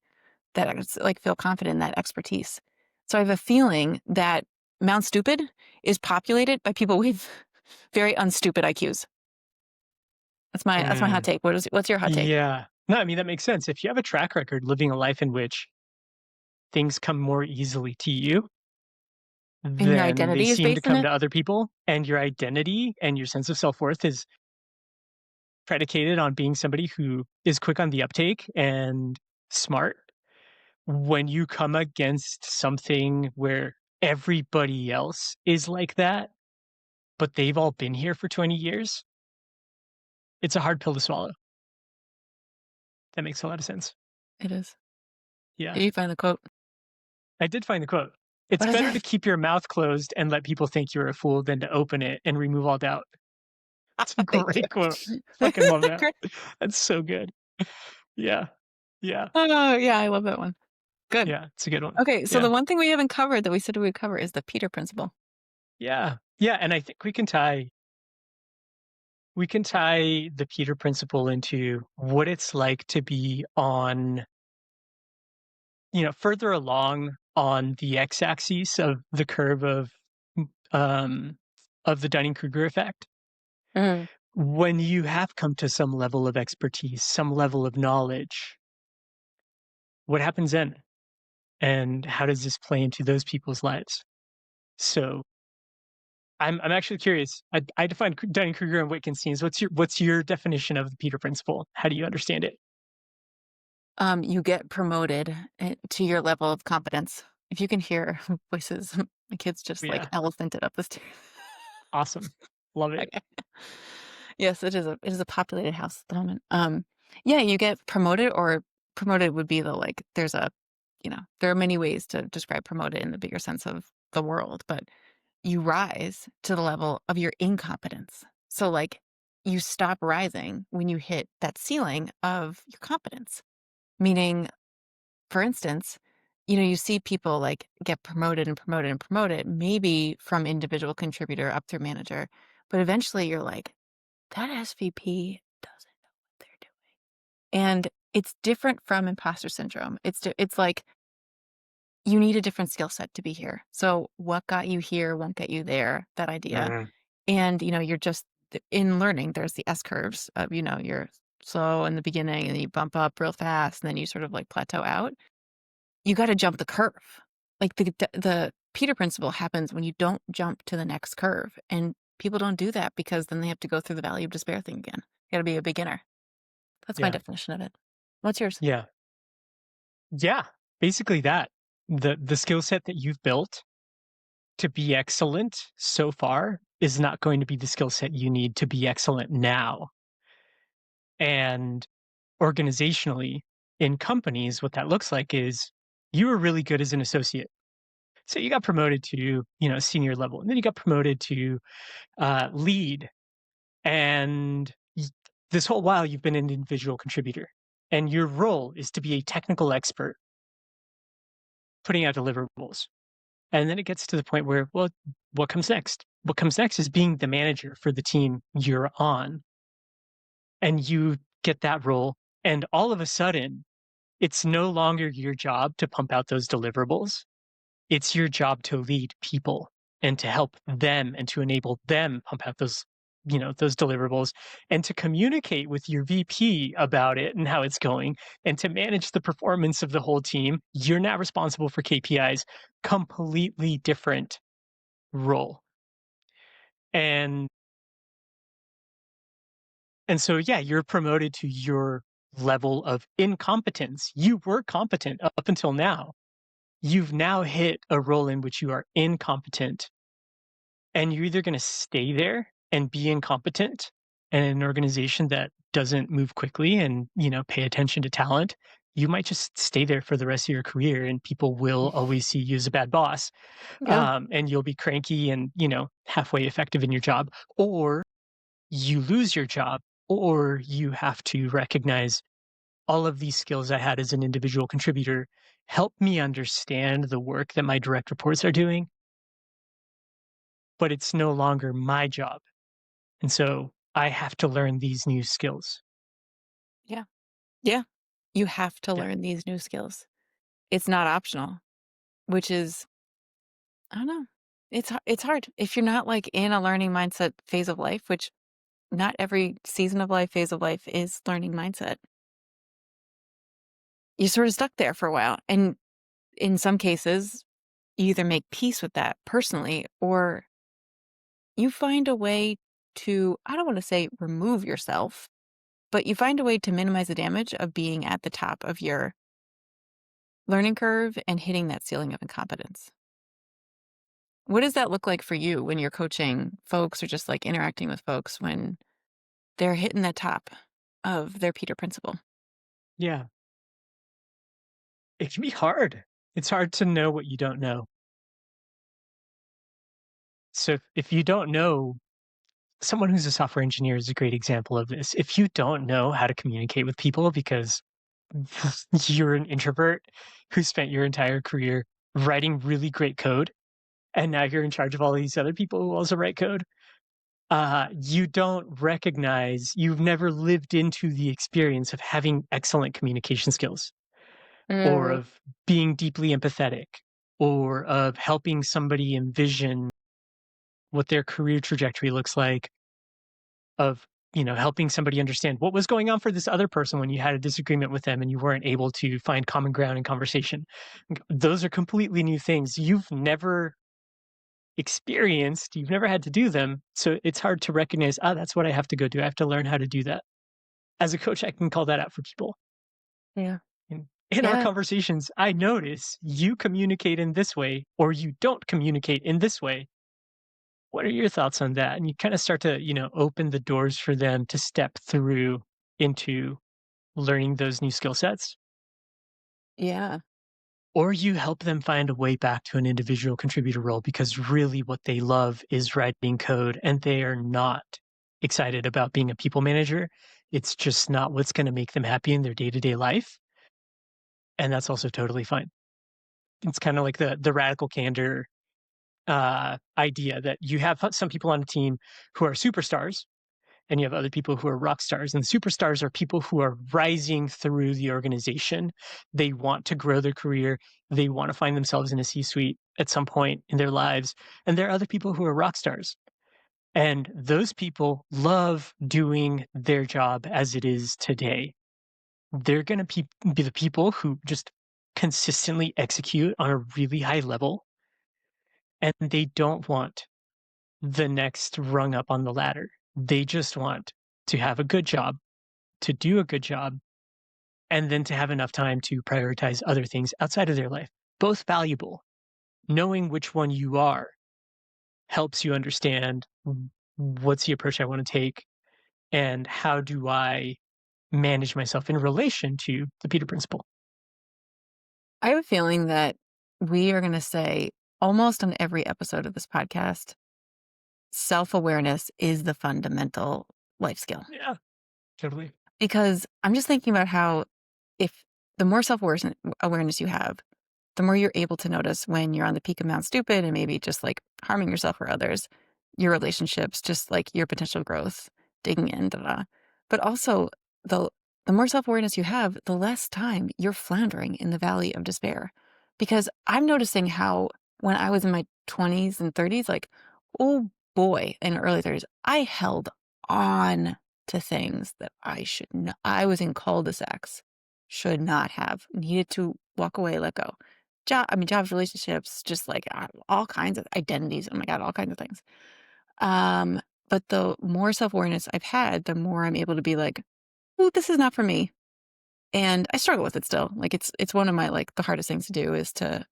that, like, feel confident in that expertise. So I have a feeling that Mount Stupid is populated by people with very unstupid IQs. That's my hot take. What's your hot take? Yeah. No, I mean, that makes sense. If you have a track record living a life in which things come more easily to you, And your then they identity is seem to based in come it? to other people, and your identity and your sense of self-worth is predicated on being somebody who is quick on the uptake and smart. When you come against something where everybody else is like that, but they've all been here for 20 years, it's a hard pill to swallow. That makes a lot of sense. It is. Yeah. Did you find the quote? I did find the quote. It's What is better to it? keep your mouth closed and let people think you're a fool than to open it and remove all doubt. That's a Thank great quote. you. Fucking love that. Great. That's so good. Yeah. Yeah. Oh, yeah, I love that one. Good. Yeah. It's a good one. Okay, so Yeah. the one thing we haven't covered that we said we would cover is the Peter Principle. Yeah. Yeah. And I think we can tie the Peter Principle into what it's like to be on, further along on the x-axis of the curve um, of the Dunning-Kruger effect. Mm. When you have come to some level of expertise, some level of knowledge, what happens then? And how does this play into those people's lives? So I'm actually curious. I define Dunning-Kruger and Wittgenstein's. What's your definition of the Peter Principle? How do you understand it? You get promoted to your level of competence. If you can hear voices, my kids just like Yeah, elephanted up the stairs. awesome, love it. Okay. Yes, it is a populated house at the moment. Yeah, you get promoted, or promoted would be the like. There are many ways to describe promoted in the bigger sense of the world, but you rise to the level of your incompetence. So like you stop rising when you hit that ceiling of your competence. Meaning, for instance, you see people like get promoted and promoted and promoted, maybe from individual contributor up through manager, but eventually you're like, that SVP doesn't know what they're doing. And it's different from imposter syndrome. It's like you need a different skill set to be here. So what got you here won't get you there, that idea. Mhm. And, you're just in learning, there's the S curves of, you're slow in the beginning and then you bump up real fast and then you sort of like plateau out. You got to jump the curve. Like the Peter Principle happens when you don't jump to the next curve. And people don't do that because then they have to go through the valley of despair thing again. You got to be a beginner. That's my Yeah, definition of it. What's yours? yeah, yeah. Basically, that the skill set that you've built to be excellent so far is not going to be the skill set you need to be excellent now. And organizationally, in companies, what that looks like is you were really good as an associate. So you got promoted to, senior level, and then you got promoted to lead. And this whole while, you've been an individual contributor. And your role is to be a technical expert putting out deliverables. And then it gets to the point where, well, what comes next? What comes next is being the manager for the team you're on. And you get that role. And all of a sudden, it's no longer your job to pump out those deliverables. It's your job to lead people and to help them and to enable them pump out those deliverables, and to communicate with your VP about it and how it's going, and to manage the performance of the whole team. You're now responsible for KPIs, completely different role. And so yeah, you're promoted to your level of incompetence. You were competent up until now. You've now hit a role in which you are incompetent, and you're either going to stay there and be incompetent in an organization that doesn't move quickly and, pay attention to talent. You might just stay there for the rest of your career, and people will always see you as a bad boss. Yeah. And you'll be cranky and, halfway effective in your job, or you lose your job, or you have to recognize all of these skills I had as an individual contributor help me understand the work that my direct reports are doing, but it's no longer my job. And so I have to learn these new skills. Yeah. Yeah. You have to Yeah. learn these new skills. It's not optional, which is, I don't know. It's hard if you're not like in a learning mindset phase of life, which not every season of life, phase of life is learning mindset. You're sort of stuck there for a while. And in some cases, you either make peace with that personally, or you find a way to, I don't want to say remove yourself, but you find a way to minimize the damage of being at the top of your learning curve and hitting that ceiling of incompetence. What does that look like for you when you're coaching folks or just like interacting with folks when they're hitting the top of their Peter Principle? Yeah. It can be hard. It's hard to know what you don't know. So if you don't know, someone who's a software engineer is a great example of this. If you don't know how to communicate with people because you're an introvert who spent your entire career writing really great code, and now you're in charge of all these other people who also write code. You don't recognize, you've never lived into the experience of having excellent communication skills, or Mm, of being deeply empathetic, or of helping somebody envision what their career trajectory looks like, of helping somebody understand what was going on for this other person when you had a disagreement with them and you weren't able to find common ground in conversation. Those are completely new things you've never experienced, you've never had to do them, so it's hard to recognize, that's what I have to go do, I have to learn how to do that. As a coach, I can call that out for people. yeah. In our Yeah. conversations, I notice you communicate in this way or you don't communicate in this way. What are your thoughts on that? And you kind of start to, open the doors for them to step through into learning those new skill sets. Yeah. Or you help them find a way back to an individual contributor role because really what they love is writing code and they are not excited about being a people manager. It's just not what's going to make them happy in their day-to-day life. And that's also totally fine. It's kind of like the radical candor idea that you have some people on a team who are superstars and you have other people who are rock stars. And superstars are people who are rising through the organization. They want to grow their career. They want to find themselves in a C-suite at some point in their lives. And there are other people who are rock stars. And those people love doing their job as it is today. They're going to be the people who just consistently execute on a really high level. And they don't want the next rung up on the ladder. They just want to have a good job, to do a good job, and then to have enough time to prioritize other things outside of their life. Both valuable. Knowing which one you are helps you understand what's the approach I want to take and how do I manage myself in relation to the Peter Principle. I have a feeling that we are going to say almost on every episode of this podcast, self-awareness is the fundamental life skill. Yeah, totally. Because I'm just thinking about how if the more self-awareness you have, the more you're able to notice when you're on the peak of Mount Stupid and maybe just like harming yourself or others, your relationships, just like your potential growth, digging in, But also the the more self-awareness you have, the less time you're floundering in the valley of despair. Because I'm noticing how when I was in my 20s and 30s, like, oh boy, in early 30s, I held on to things that I should not. I was in cul-de-sacs, should not have, needed to walk away, let go. Jobs, relationships, just like all kinds of identities. Oh my God, all kinds of things. Um, but the more self-awareness I've had, the more I'm able to be like, "Ooh, this is not for me." And I struggle with it still. Like it's one of my like the hardest things to do is to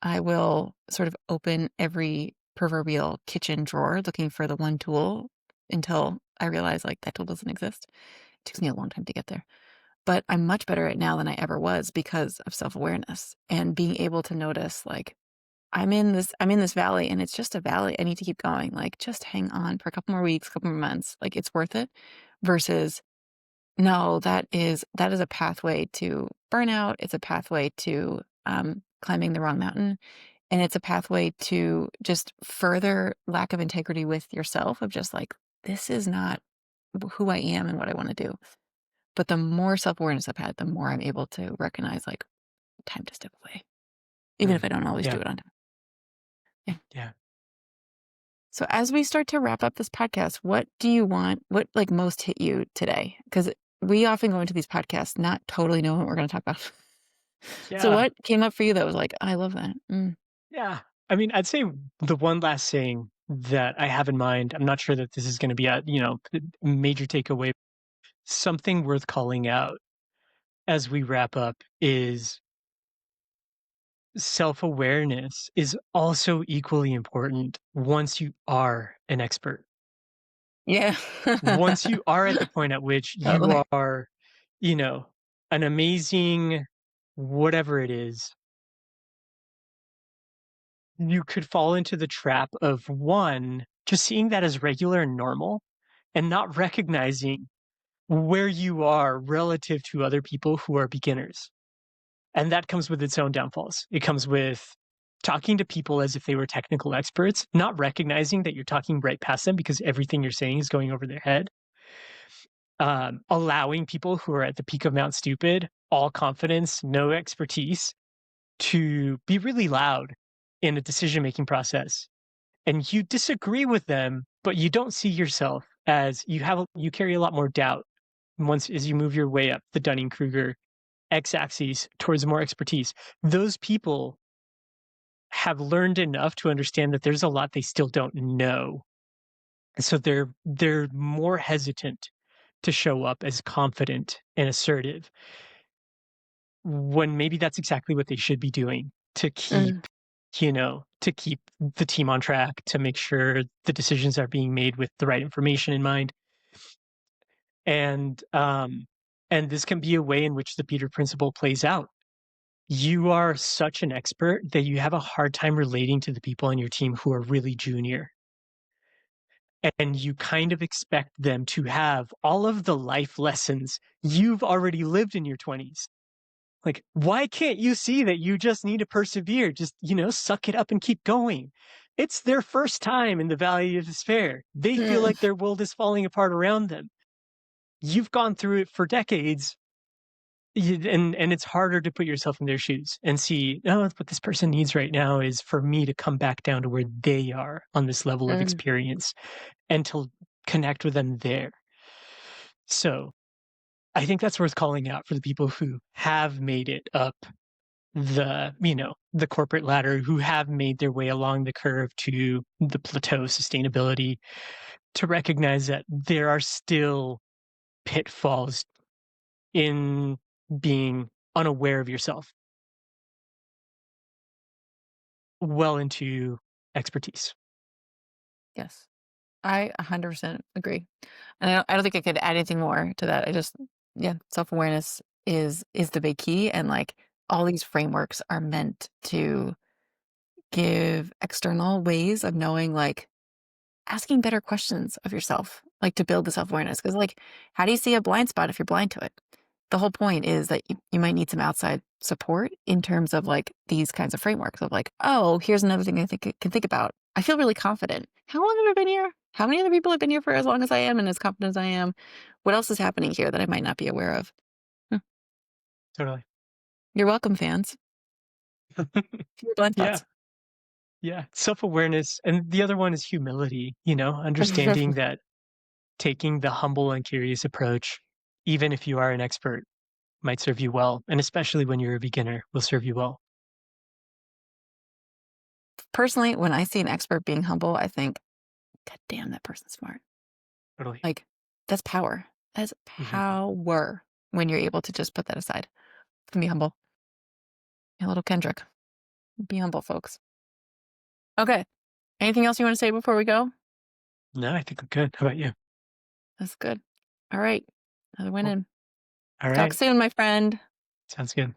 I will sort of open every proverbial kitchen drawer looking for the one tool until I realize like that tool doesn't exist. It takes me a long time to get there. But I'm much better at it now than I ever was because of self-awareness and being able to notice like I'm in this valley and it's just a valley. I need to keep going. Like just hang on for a couple more weeks, a couple more months. Like it's worth it versus no, that is a pathway to burnout. It's a pathway to climbing the wrong mountain. And it's a pathway to just further lack of integrity with yourself of just like, this is not who I am and what I want to do. But the more self-awareness I've had, the more I'm able to recognize like time to step away, even if I don't always do Yeah. it on time. Yeah. Yeah. So as we start to wrap up this podcast, what do you want? What like most hit you today? Because we often go into these podcasts not totally knowing what we're going to talk about. So Yeah. what came up for you that was like, I love that. Yeah. I mean, I'd say the one last saying that I have in mind, I'm not sure that this is going to be a major takeaway. Something worth calling out as we wrap up is self-awareness is also equally important once you are an expert. Yeah. Once you are at the point at which you Totally. are, you know, an amazing whatever it is, you could fall into the trap of one, just seeing that as regular and normal and not recognizing where you are relative to other people who are beginners. And that comes with its own downfalls. It comes with talking to people as if they were technical experts, not recognizing that you're talking right past them because everything you're saying is going over their head. Allowing people who are at the peak of Mount Stupid, all confidence, no expertise, to be really loud in a decision-making process. And you disagree with them, but you don't see yourself as you carry a lot more doubt as you move your way up the Dunning-Kruger x-axis towards more expertise. Those people have learned enough to understand that there's a lot they still don't know. And so they're more hesitant to show up as confident and assertive when maybe that's exactly what they should be doing to keep to keep the team on track, to make sure the decisions are being made with the right information in mind. And this can be a way in which the Peter Principle plays out. You are such an expert that you have a hard time relating to the people on your team who are really junior. And you kind of expect them to have all of the life lessons you've already lived in your 20s. Like, why can't you see that you just need to persevere? Just, suck it up and keep going. It's their first time in the Valley of Despair. They feel like their world is falling apart around them. You've gone through it for decades. And it's harder to put yourself in their shoes and see, what this person needs right now is for me to come back down to where they are on this level of experience and to connect with them there. So I think that's worth calling out for the people who have made it up the corporate ladder, who have made their way along the curve to the plateau of sustainability, to recognize that there are still pitfalls in being unaware of yourself well into expertise. Yes, I 100% agree. And I don't think I could add anything more to that. Self-awareness is the big key. And like all these frameworks are meant to give external ways of knowing, like asking better questions of yourself, like to build the self-awareness. Because like, how do you see a blind spot if you're blind to it? The whole point is that you might need some outside support in terms of like these kinds of frameworks of like, oh, here's another thing I can think about. I feel really confident. How long have I been here? How many other people have been here for as long as I am and as confident as I am? What else is happening here that I might not be aware of? Totally. You're welcome, fans. Your blind spots. Yeah. Self-awareness. And the other one is humility, understanding that taking the humble and curious approach, even if you are an expert, might serve you well. And especially when you're a beginner, will serve you well. Personally, when I see an expert being humble, I think, God damn, that person's smart. Totally. Like, that's power. That's power when you're able to just put that aside. Can be humble. A little Kendrick. Be humble, folks. Okay. Anything else you want to say before we go? No, I think I'm good. How about you? That's good. All right. Another win in. All right. Talk soon, my friend. Sounds good.